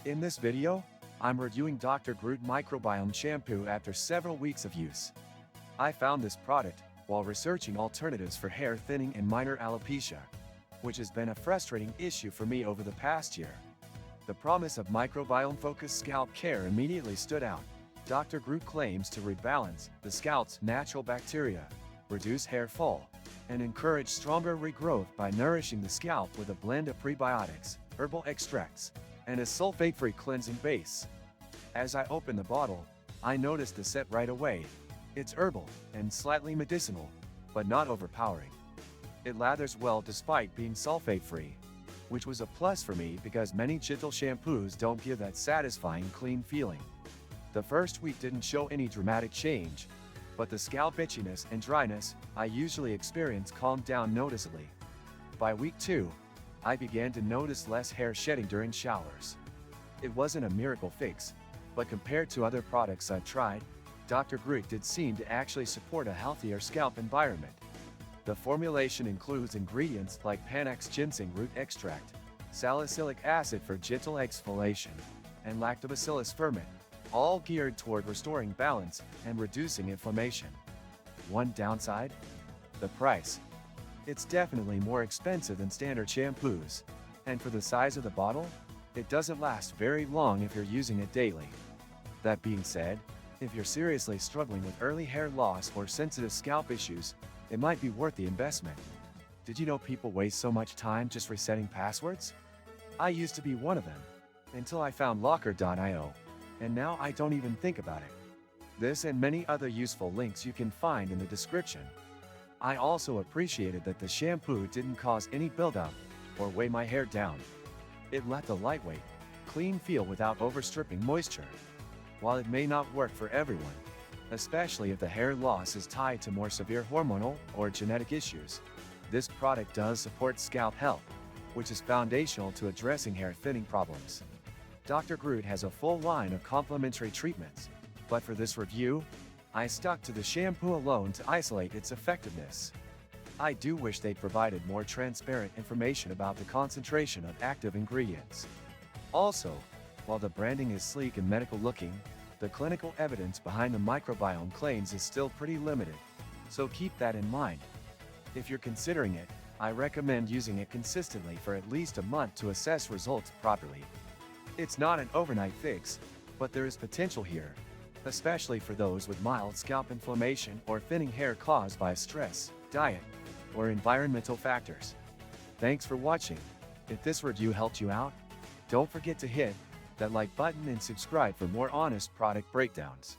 In this video, I'm reviewing Dr. Groot Microbiome Shampoo after several weeks of use. I found this product while researching alternatives for hair thinning and minor alopecia, which has been a frustrating issue for me over the past year. The promise of microbiome-focused scalp care immediately stood out. Dr. Groot claims to rebalance the scalp's natural bacteria, reduce hair fall, and encourage stronger regrowth by nourishing the scalp with a blend of prebiotics, herbal extracts, and a sulfate-free cleansing base. As I opened the bottle, I noticed the scent right away. It's herbal and slightly medicinal, but not overpowering. It lathers well despite being sulfate-free, which was a plus for me because many gentle shampoos don't give that satisfying clean feeling. The first week didn't show any dramatic change, but the scalp itchiness and dryness I usually experience calmed down noticeably. By week 2, I began to notice less hair shedding during showers. It wasn't a miracle fix, but compared to other products I've tried, Dr. Groot did seem to actually support a healthier scalp environment. The formulation includes ingredients like Panax ginseng root extract, salicylic acid for gentle exfoliation, and lactobacillus ferment, all geared toward restoring balance and reducing inflammation. One downside? The price. It's definitely more expensive than standard shampoos, and for the size of the bottle, it doesn't last very long if you're using it daily. That being said, if you're seriously struggling with early hair loss or sensitive scalp issues, it might be worth the investment. Did you know people waste so much time just resetting passwords? I used to be one of them, until I found locker.io, and now I don't even think about it. This and many other useful links you can find in the description. I also appreciated that the shampoo didn't cause any buildup or weigh my hair down. It left a lightweight, clean feel without overstripping moisture. While it may not work for everyone, especially if the hair loss is tied to more severe hormonal or genetic issues, this product does support scalp health, which is foundational to addressing hair thinning problems. Dr. Groot has a full line of complementary treatments, but for this review, I stuck to the shampoo alone to isolate its effectiveness. I do wish they provided more transparent information about the concentration of active ingredients. Also, while the branding is sleek and medical looking, the clinical evidence behind the microbiome claims is still pretty limited, so keep that in mind. If you're considering it, I recommend using it consistently for at least a month to assess results properly. It's not an overnight fix, but there is potential here, especially for those with mild scalp inflammation or thinning hair caused by stress, diet, or environmental factors. Thanks for watching. If this review helped you out, don't forget to hit that like button and subscribe for more honest product breakdowns.